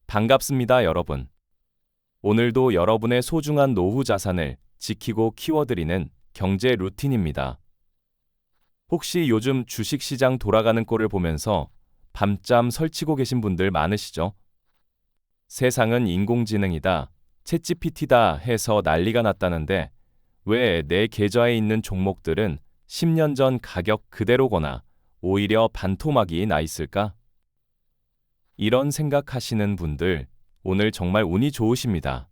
반갑습니다, 여러분. 오늘도 여러분의 소중한 노후 자산을 지키고 키워드리는 경제 루틴입니다. 혹시 요즘 주식시장 돌아가는 꼴을 보면서 밤잠 설치고 계신 분들 많으시죠? 세상은 인공지능이다, 챗GPT다 해서 난리가 났다는데 왜 내 계좌에 있는 종목들은 10년 전 가격 그대로거나 오히려 반토막이 나 있을까? 이런 생각하시는 분들, 오늘 정말 운이 좋으십니다.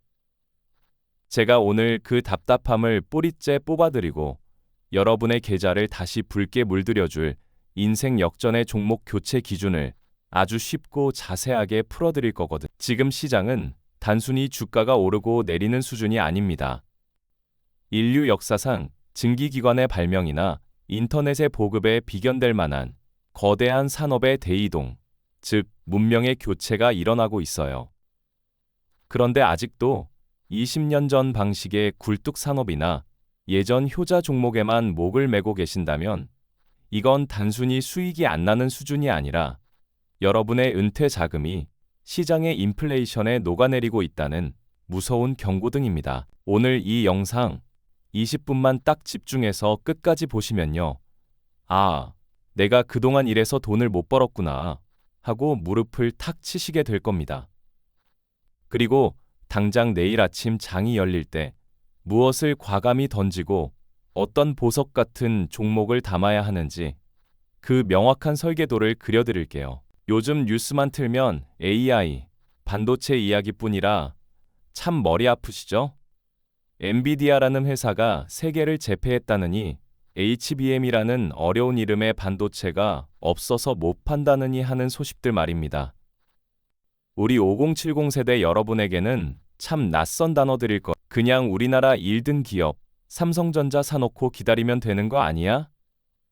제가 오늘 그 답답함을 뿌리째 뽑아드리고 여러분의 계좌를 다시 붉게 물들여줄 인생 역전의 종목 교체 기준을 아주 쉽고 자세하게 풀어드릴 거거든. 지금 시장은 단순히 주가가 오르고 내리는 수준이 아닙니다. 인류 역사상 증기기관의 발명이나 인터넷의 보급에 비견될 만한 거대한 산업의 대이동, 즉 문명의 교체가 일어나고 있어요. 그런데 아직도 20년 전 방식의 굴뚝 산업이나 예전 효자 종목에만 목을 메고 계신다면 이건 단순히 수익이 안 나는 수준이 아니라 여러분의 은퇴 자금이 시장의 인플레이션에 녹아내리고 있다는 무서운 경고등입니다. 오늘 이 영상 20분만 딱 집중해서 끝까지 보시면요. 아, 내가 그동안 일해서 돈을 못 벌었구나 하고 무릎을 탁 치시게 될 겁니다. 그리고 당장 내일 아침 장이 열릴 때 무엇을 과감히 던지고 어떤 보석 같은 종목을 담아야 하는지 그 명확한 설계도를 그려드릴게요. 요즘 뉴스만 틀면 AI, 반도체 이야기뿐이라 참 머리 아프시죠? 엔비디아라는 회사가 세계를 제패했다느니 HBM이라는 어려운 이름의 반도체가 없어서 못 판다느니 하는 소식들 말입니다. 우리 5070 세대 여러분에게는 참 낯선 단어들일 것. 그냥 우리나라 1등 기업 삼성전자 사놓고 기다리면 되는 거 아니야?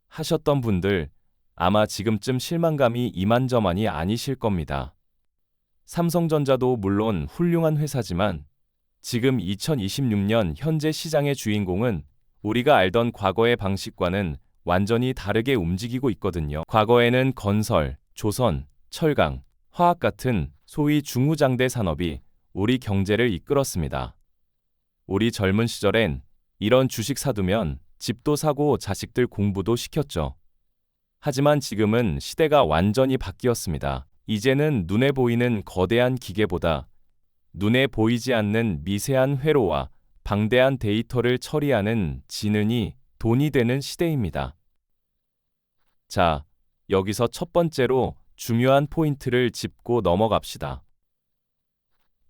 하셨던 분들 아마 지금쯤 실망감이 이만저만이 아니실 겁니다. 삼성전자도 물론 훌륭한 회사지만 지금 2026년 현재 시장의 주인공은 우리가 알던 과거의 방식과는 완전히 다르게 움직이고 있거든요. 과거에는 건설, 조선, 철강, 화학 같은 소위 중후장대 산업이 우리 경제를 이끌었습니다. 우리 젊은 시절엔 이런 주식 사두면 집도 사고 자식들 공부도 시켰죠. 하지만 지금은 시대가 완전히 바뀌었습니다. 이제는 눈에 보이는 거대한 기계보다 눈에 보이지 않는 미세한 회로와 방대한 데이터를 처리하는 지능이 돈이 되는 시대입니다. 자, 여기서 첫 번째로 중요한 포인트를 짚고 넘어갑시다.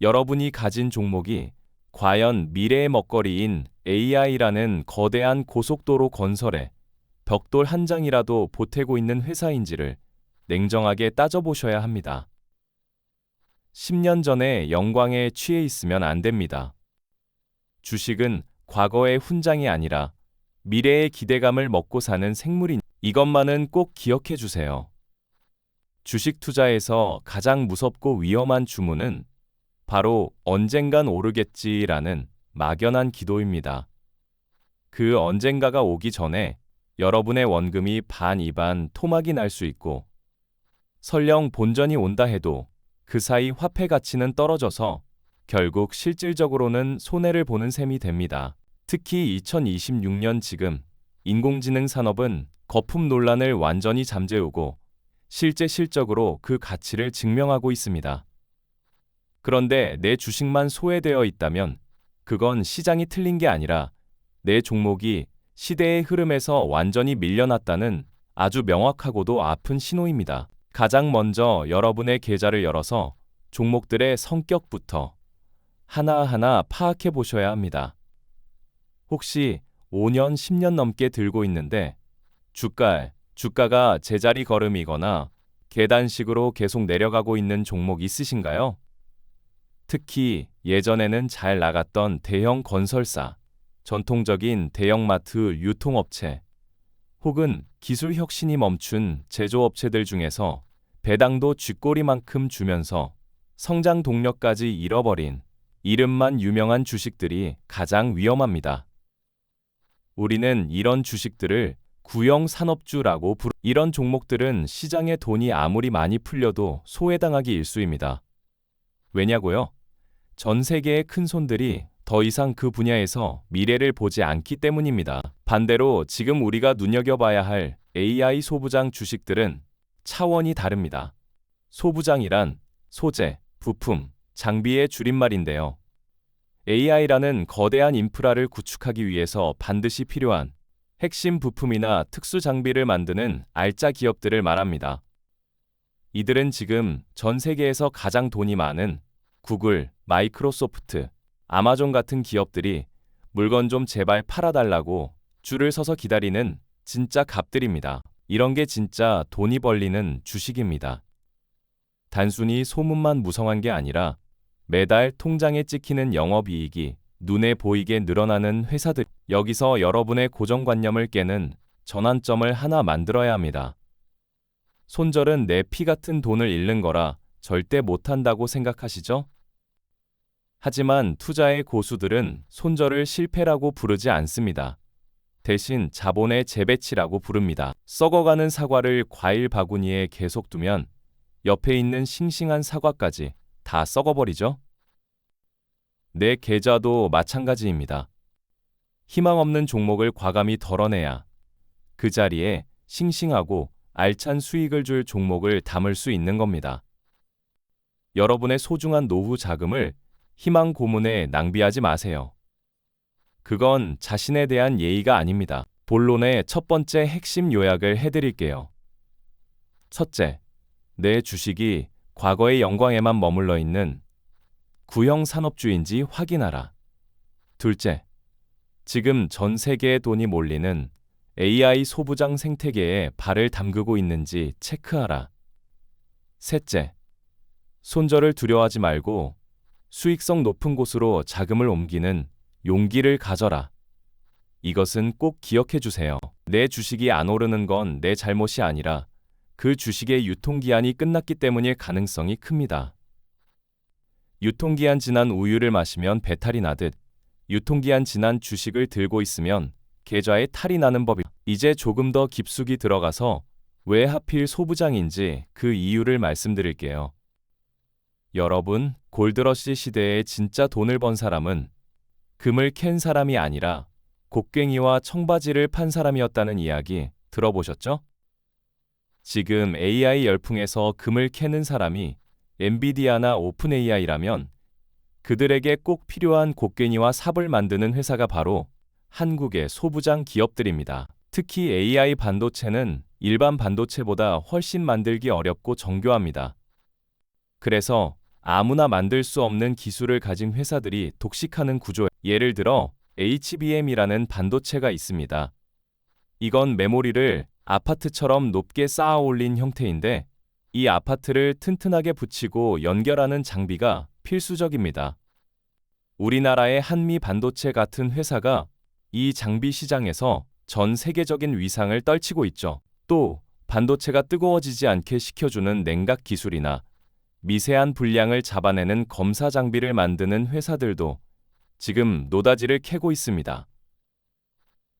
여러분이 가진 종목이 과연 미래의 먹거리인 AI라는 거대한 고속도로 건설에 벽돌 한 장이라도 보태고 있는 회사인지를 냉정하게 따져보셔야 합니다. 10년 전에 영광에 취해 있으면 안 됩니다. 주식은 과거의 훈장이 아니라 미래의 기대감을 먹고 사는 생물인 이것만은 꼭 기억해 주세요. 주식 투자에서 가장 무섭고 위험한 주문은 바로 언젠간 오르겠지라는 막연한 기도입니다. 그 언젠가가 오기 전에 여러분의 원금이 반 이반 토막이 날 수 있고 설령 본전이 온다 해도 그 사이 화폐 가치는 떨어져서 결국 실질적으로는 손해를 보는 셈이 됩니다. 특히 2026년 지금 인공지능 산업은 거품 논란을 완전히 잠재우고 실제 실적으로 그 가치를 증명하고 있습니다. 그런데 내 주식만 소외되어 있다면 그건 시장이 틀린 게 아니라 내 종목이 시대의 흐름에서 완전히 밀려났다는 아주 명확하고도 아픈 신호입니다. 가장 먼저 여러분의 계좌를 열어서 종목들의 성격부터 하나하나 파악해 보셔야 합니다. 혹시 5년, 10년 넘게 들고 있는데 주가가 제자리 걸음이거나 계단식으로 계속 내려가고 있는 종목 있으신가요? 특히 예전에는 잘 나갔던 대형 건설사, 전통적인 대형마트 유통업체, 혹은 기술 혁신이 멈춘 제조업체들 중에서 배당도 쥐꼬리만큼 주면서 성장 동력까지 잃어버린 이름만 유명한 주식들이 가장 위험합니다. 우리는 이런 주식들을 구형 산업주라고 이런 종목들은 시장에 돈이 아무리 많이 풀려도 소외당하기 일쑤입니다. 왜냐고요? 전 세계의 큰 손들이 더 이상 그 분야에서 미래를 보지 않기 때문입니다. 반대로 지금 우리가 눈여겨봐야 할 AI 소부장 주식들은 차원이 다릅니다. 소부장이란 소재, 부품, 장비의 줄임말인데요. AI라는 거대한 인프라를 구축하기 위해서 반드시 필요한 핵심 부품이나 특수 장비를 만드는 알짜 기업들을 말합니다. 이들은 지금 전 세계에서 가장 돈이 많은 구글, 마이크로소프트, 아마존 같은 기업들이 물건 좀 제발 팔아달라고 줄을 서서 기다리는 진짜 갑들입니다. 이런 게 진짜 돈이 벌리는 주식입니다. 단순히 소문만 무성한 게 아니라 매달 통장에 찍히는 영업이익이 눈에 보이게 늘어나는 회사들. 여기서 여러분의 고정관념을 깨는 전환점을 하나 만들어야 합니다. 손절은 내 피 같은 돈을 잃는 거라 절대 못한다고 생각하시죠? 하지만 투자의 고수들은 손절을 실패라고 부르지 않습니다. 대신 자본의 재배치라고 부릅니다. 썩어가는 사과를 과일 바구니에 계속 두면 옆에 있는 싱싱한 사과까지 다 썩어버리죠? 내 계좌도 마찬가지입니다. 희망 없는 종목을 과감히 덜어내야 그 자리에 싱싱하고 알찬 수익을 줄 종목을 담을 수 있는 겁니다. 여러분의 소중한 노후 자금을 희망 고문에 낭비하지 마세요. 그건 자신에 대한 예의가 아닙니다. 본론의 첫 번째 핵심 요약을 해드릴게요. 첫째, 내 주식이 과거의 영광에만 머물러 있는 구형 산업주인지 확인하라. 둘째, 지금 전 세계의 돈이 몰리는 AI 소부장 생태계에 발을 담그고 있는지 체크하라. 셋째, 손절을 두려워하지 말고 수익성 높은 곳으로 자금을 옮기는 용기를 가져라. 이것은 꼭 기억해 주세요. 내 주식이 안 오르는 건 내 잘못이 아니라 그 주식의 유통기한이 끝났기 때문일 가능성이 큽니다. 유통기한 지난 우유를 마시면 배탈이 나듯 유통기한 지난 주식을 들고 있으면 계좌에 탈이 나는 법이. 이제 조금 더 깊숙이 들어가서 왜 하필 소부장인지 그 이유를 말씀드릴게요. 여러분, 골드러시 시대에 진짜 돈을 번 사람은 금을 캔 사람이 아니라 곡괭이와 청바지를 판 사람이었다는 이야기 들어보셨죠? 지금 AI 열풍에서 금을 캐는 사람이 엔비디아나 오픈AI라면 그들에게 꼭 필요한 곡괭이와 삽을 만드는 회사가 바로 한국의 소부장 기업들입니다. 특히 AI 반도체는 일반 반도체보다 훨씬 만들기 어렵고 정교합니다. 그래서 아무나 만들 수 없는 기술을 가진 회사들이 독식하는 구조예요. 예를 들어 HBM이라는 반도체가 있습니다. 이건 메모리를 아파트처럼 높게 쌓아 올린 형태인데 이 아파트를 튼튼하게 붙이고 연결하는 장비가 필수적입니다. 우리나라의 한미 반도체 같은 회사가 이 장비 시장에서 전 세계적인 위상을 떨치고 있죠. 또 반도체가 뜨거워지지 않게 식혀주는 냉각 기술이나 미세한 불량을 잡아내는 검사 장비를 만드는 회사들도 지금 노다지를 캐고 있습니다.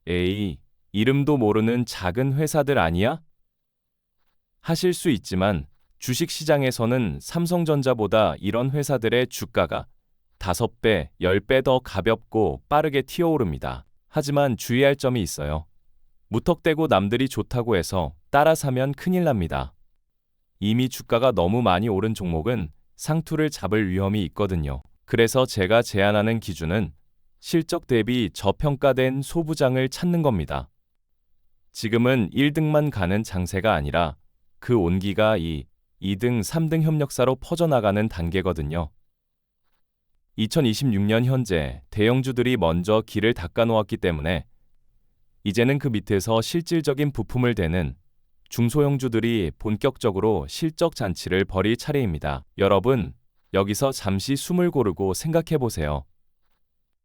에이, 이름도 모르는 작은 회사들 아니야? 하실 수 있지만 주식시장에서는 삼성전자보다 이런 회사들의 주가가 5배, 10배 더 가볍고 빠르게 튀어오릅니다. 하지만 주의할 점이 있어요. 무턱대고 남들이 좋다고 해서 따라 사면 큰일 납니다. 이미 주가가 너무 많이 오른 종목은 상투를 잡을 위험이 있거든요. 그래서 제가 제안하는 기준은 실적 대비 저평가된 소부장을 찾는 겁니다. 지금은 1등만 가는 장세가 아니라 그 온기가 2등, 3등 협력사로 퍼져나가는 단계거든요. 2026년 현재 대형주들이 먼저 길을 닦아놓았기 때문에 이제는 그 밑에서 실질적인 부품을 대는 중소형주들이 본격적으로 실적 잔치를 벌일 차례입니다. 여러분, 여기서 잠시 숨을 고르고 생각해 보세요.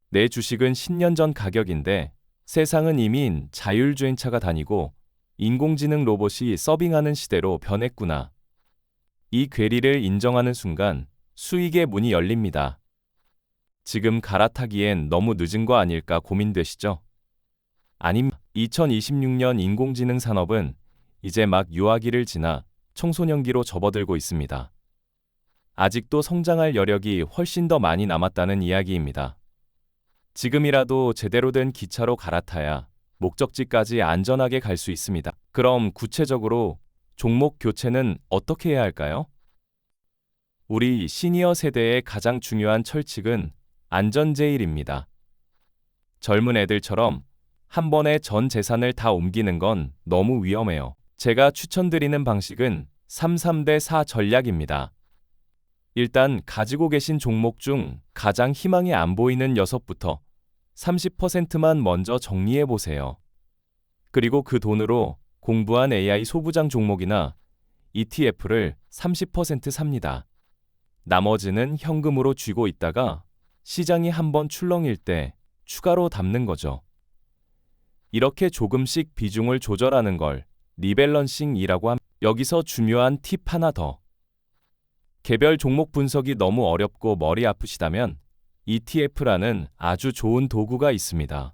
내 주식은 10년 전 가격인데 세상은 이미 자율주행차가 다니고 인공지능 로봇이 서빙하는 시대로 변했구나. 이 괴리를 인정하는 순간 수익의 문이 열립니다. 지금 갈아타기엔 너무 늦은 거 아닐까 고민되시죠? 아님, 2026년 인공지능 산업은 이제 막 유아기를 지나 청소년기로 접어들고 있습니다. 아직도 성장할 여력이 훨씬 더 많이 남았다는 이야기입니다. 지금이라도 제대로 된 기차로 갈아타야 목적지까지 안전하게 갈 수 있습니다. 그럼 구체적으로 종목 교체는 어떻게 해야 할까요? 우리 시니어 세대의 가장 중요한 철칙은 안전제일입니다. 젊은 애들처럼 한 번에 전 재산을 다 옮기는 건 너무 위험해요. 제가 추천드리는 방식은 33대4 전략입니다. 일단 가지고 계신 종목 중 가장 희망이 안 보이는 6부터 30%만 먼저 정리해 보세요. 그리고 그 돈으로 공부한 AI 소부장 종목이나 ETF를 30% 삽니다. 나머지는 현금으로 쥐고 있다가 시장이 한번 출렁일 때 추가로 담는 거죠. 이렇게 조금씩 비중을 조절하는 걸 리밸런싱이라고 합니다. 여기서 중요한 팁 하나 더. 개별 종목 분석이 너무 어렵고 머리 아프시다면 ETF라는 아주 좋은 도구가 있습니다.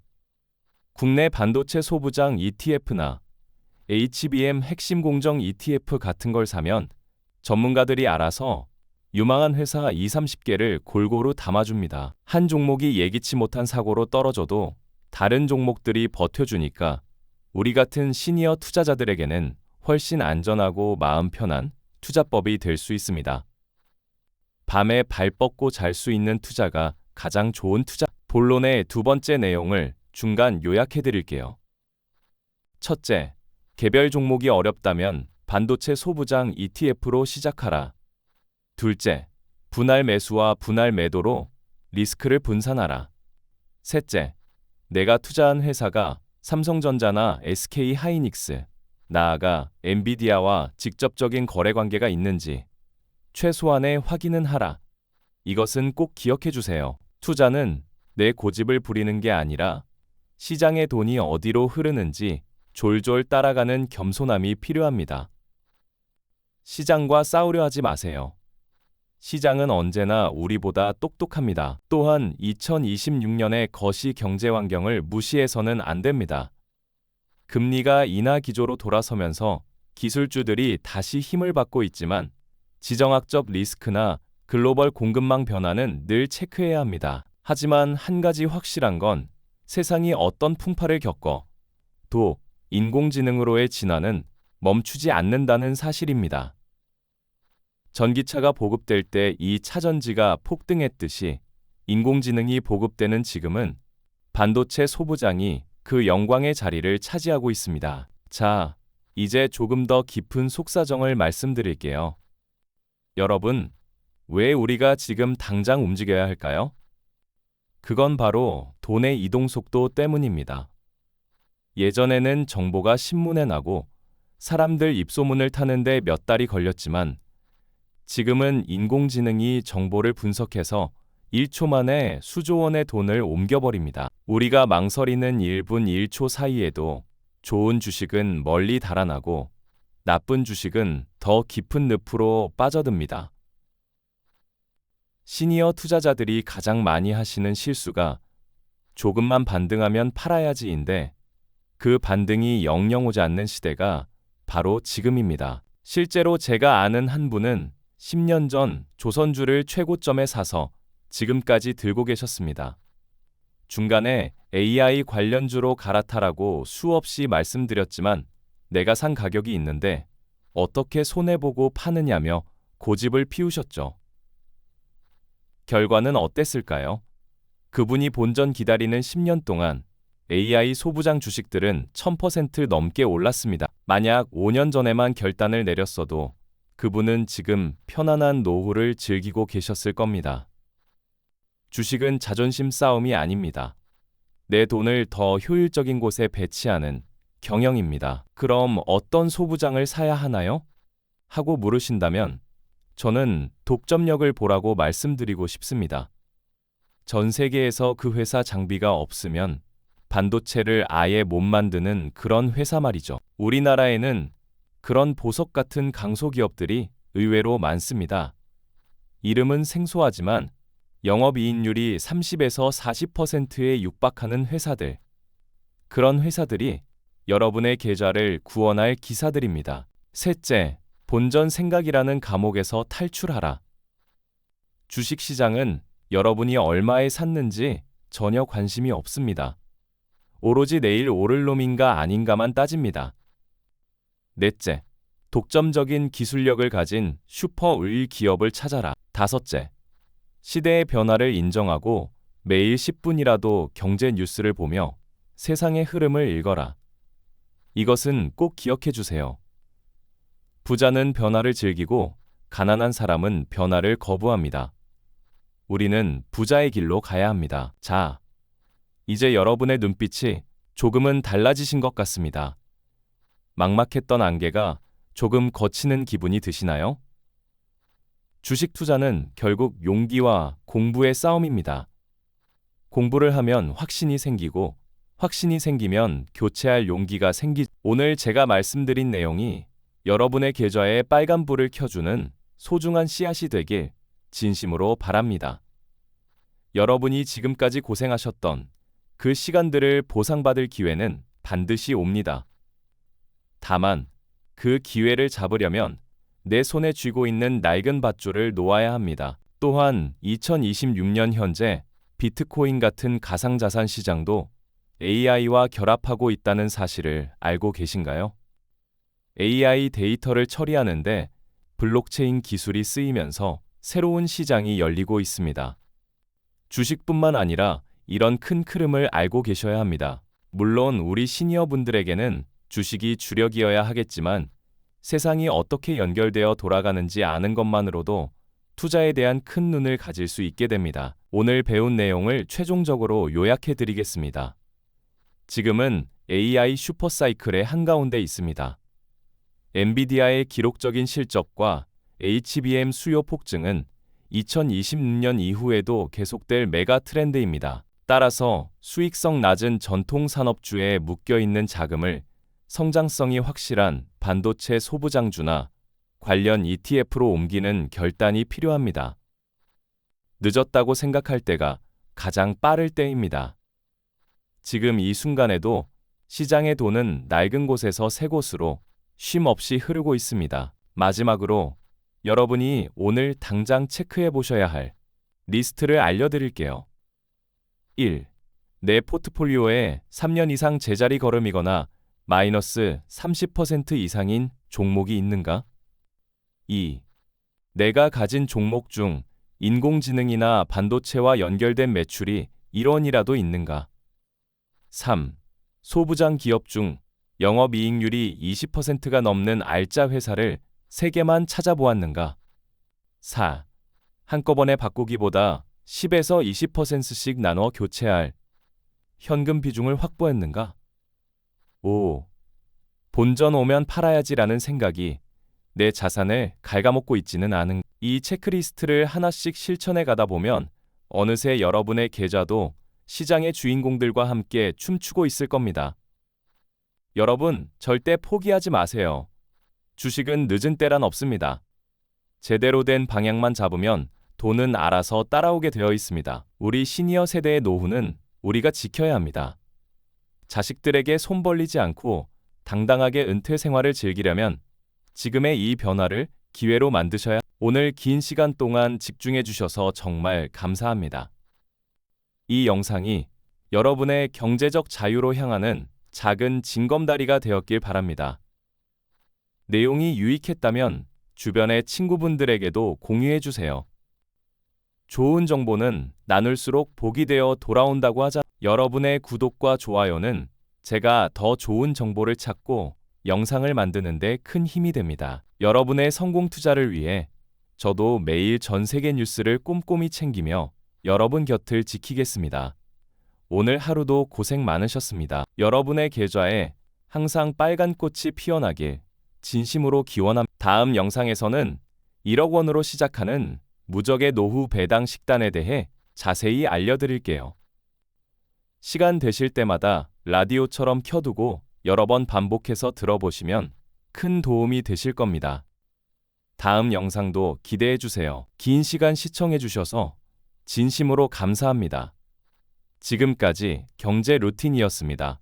국내 반도체 소부장 ETF나 HBM 핵심 공정 ETF 같은 걸 사면 전문가들이 알아서 유망한 회사 20-30개를 골고루 담아줍니다. 한 종목이 예기치 못한 사고로 떨어져도 다른 종목들이 버텨주니까 우리 같은 시니어 투자자들에게는 훨씬 안전하고 마음 편한 투자법이 될 수 있습니다. 밤에 발 뻗고 잘 수 있는 투자가 가장 좋은 투자. 본론의 두 번째 내용을 중간 요약해 드릴게요. 첫째, 개별 종목이 어렵다면 반도체 소부장 ETF로 시작하라. 둘째, 분할 매수와 분할 매도로 리스크를 분산하라. 셋째, 내가 투자한 회사가 삼성전자나 SK하이닉스, 나아가 엔비디아와 직접적인 거래 관계가 있는지 최소한의 확인은 하라. 이것은 꼭 기억해 주세요. 투자는 내 고집을 부리는 게 아니라 시장의 돈이 어디로 흐르는지 졸졸 따라가는 겸손함이 필요합니다. 시장과 싸우려 하지 마세요. 시장은 언제나 우리보다 똑똑합니다. 또한 2026년의 거시 경제 환경을 무시해서는 안 됩니다. 금리가 인하 기조로 돌아서면서 기술주들이 다시 힘을 받고 있지만 지정학적 리스크나 글로벌 공급망 변화는 늘 체크해야 합니다. 하지만 한 가지 확실한 건 세상이 어떤 풍파를 겪어 도 인공지능으로의 진화는 멈추지 않는다는 사실입니다. 전기차가 보급될 때 이 차전지가 폭등했듯이 인공지능이 보급되는 지금은 반도체 소부장이 그 영광의 자리를 차지하고 있습니다. 자, 이제 조금 더 깊은 속사정을 말씀드릴게요. 여러분, 왜 우리가 지금 당장 움직여야 할까요? 그건 바로 돈의 이동 속도 때문입니다. 예전에는 정보가 신문에 나고 사람들 입소문을 타는데 몇 달이 걸렸지만 지금은 인공지능이 정보를 분석해서 1초 만에 수조 원의 돈을 옮겨버립니다. 우리가 망설이는 1분 1초 사이에도 좋은 주식은 멀리 달아나고 나쁜 주식은 더 깊은 늪으로 빠져듭니다. 시니어 투자자들이 가장 많이 하시는 실수가 조금만 반등하면 팔아야지인데 그 반등이 영영 오지 않는 시대가 바로 지금입니다. 실제로 제가 아는 한 분은 10년 전 조선주를 최고점에 사서 지금까지 들고 계셨습니다. 중간에 AI 관련주로 갈아타라고 수없이 말씀드렸지만 내가 산 가격이 있는데 어떻게 손해보고 파느냐며 고집을 피우셨죠. 결과는 어땠을까요? 그분이 본전 기다리는 10년 동안 AI 소부장 주식들은 1000% 넘게 올랐습니다. 만약 5년 전에만 결단을 내렸어도 그분은 지금 편안한 노후를 즐기고 계셨을 겁니다. 주식은 자존심 싸움이 아닙니다. 내 돈을 더 효율적인 곳에 배치하는 경영입니다. 그럼 어떤 소부장을 사야 하나요? 하고 물으신다면 저는 독점력을 보라고 말씀드리고 싶습니다. 전 세계에서 그 회사 장비가 없으면 반도체를 아예 못 만드는 그런 회사 말이죠. 우리나라에는 그런 보석 같은 강소기업들이 의외로 많습니다. 이름은 생소하지만 영업이익률이 30에서 40%에 육박하는 회사들. 그런 회사들이 여러분의 계좌를 구원할 기사들입니다. 셋째, 본전 생각이라는 감옥에서 탈출하라. 주식시장은 여러분이 얼마에 샀는지 전혀 관심이 없습니다. 오로지 내일 오를 놈인가 아닌가만 따집니다. 넷째, 독점적인 기술력을 가진 슈퍼 의 기업을 찾아라. 다섯째, 시대의 변화를 인정하고 매일 10분이라도 경제 뉴스를 보며 세상의 흐름을 읽어라. 이것은 꼭 기억해 주세요. 부자는 변화를 즐기고 가난한 사람은 변화를 거부합니다. 우리는 부자의 길로 가야 합니다. 자, 이제 여러분의 눈빛이 조금은 달라지신 것 같습니다. 막막했던 안개가 조금 거치는 기분이 드시나요? 주식 투자는 결국 용기와 공부의 싸움입니다. 공부를 하면 확신이 생기고, 확신이 생기면 교체할 용기가 오늘 제가 말씀드린 내용이 여러분의 계좌에 빨간불을 켜주는 소중한 씨앗이 되길 진심으로 바랍니다. 여러분이 지금까지 고생하셨던 그 시간들을 보상받을 기회는 반드시 옵니다. 다만 그 기회를 잡으려면 내 손에 쥐고 있는 낡은 밧줄을 놓아야 합니다. 또한 2026년 현재 비트코인 같은 가상자산 시장도 AI와 결합하고 있다는 사실을 알고 계신가요? AI 데이터를 처리하는데 블록체인 기술이 쓰이면서 새로운 시장이 열리고 있습니다. 주식뿐만 아니라 이런 큰 흐름을 알고 계셔야 합니다. 물론 우리 시니어 분들에게는 주식이 주력이어야 하겠지만 세상이 어떻게 연결되어 돌아가는지 아는 것만으로도 투자에 대한 큰 눈을 가질 수 있게 됩니다. 오늘 배운 내용을 최종적으로 요약해 드리겠습니다. 지금은 AI 슈퍼사이클의 한가운데 있습니다. 엔비디아의 기록적인 실적과 HBM 수요 폭증은 2026년 이후에도 계속될 메가 트렌드입니다. 따라서 수익성 낮은 전통 산업주에 묶여있는 자금을 성장성이 확실한 반도체 소부장주나 관련 ETF로 옮기는 결단이 필요합니다. 늦었다고 생각할 때가 가장 빠를 때입니다. 지금 이 순간에도 시장의 돈은 낡은 곳에서 새 곳으로 쉼 없이 흐르고 있습니다. 마지막으로 여러분이 오늘 당장 체크해 보셔야 할 리스트를 알려드릴게요. 1. 내 포트폴리오에 3년 이상 제자리 걸음이거나 마이너스 30% 이상인 종목이 있는가? 2. 내가 가진 종목 중 인공지능이나 반도체와 연결된 매출이 1원이라도 있는가? 3. 소부장 기업 중 영업이익률이 20%가 넘는 알짜 회사를 3개만 찾아보았는가? 4. 한꺼번에 바꾸기보다 10에서 20%씩 나눠 교체할 현금 비중을 확보했는가? 5. 본전 오면 팔아야지라는 생각이 내 자산을 갉아먹고 있지는 않은. 이 체크리스트를 하나씩 실천해 가다 보면 어느새 여러분의 계좌도 시장의 주인공들과 함께 춤추고 있을 겁니다. 여러분, 절대 포기하지 마세요. 주식은 늦은 때란 없습니다. 제대로 된 방향만 잡으면 돈은 알아서 따라오게 되어 있습니다. 우리 시니어 세대의 노후는 우리가 지켜야 합니다. 자식들에게 손 벌리지 않고 당당하게 은퇴 생활을 즐기려면 지금의 이 변화를 기회로 만드셔야. 오늘 긴 시간 동안 집중해 주셔서 정말 감사합니다. 이 영상이 여러분의 경제적 자유로 향하는 작은 징검다리가 되었길 바랍니다. 내용이 유익했다면 주변의 친구분들에게도 공유해 주세요. 좋은 정보는 나눌수록 복이 되어 돌아온다고 하자. 여러분의 구독과 좋아요는 제가 더 좋은 정보를 찾고 영상을 만드는 데 큰 힘이 됩니다. 여러분의 성공 투자를 위해 저도 매일 전 세계 뉴스를 꼼꼼히 챙기며 여러분 곁을 지키겠습니다. 오늘 하루도 고생 많으셨습니다. 여러분의 계좌에 항상 빨간 꽃이 피어나길 진심으로 기원합니다. 다음 영상에서는 1억 원으로 시작하는 무적의 노후 배당 식단에 대해 자세히 알려드릴게요. 시간 되실 때마다 라디오처럼 켜두고 여러 번 반복해서 들어보시면 큰 도움이 되실 겁니다. 다음 영상도 기대해 주세요. 긴 시간 시청해 주셔서 진심으로 감사합니다. 지금까지 경제 루틴이었습니다.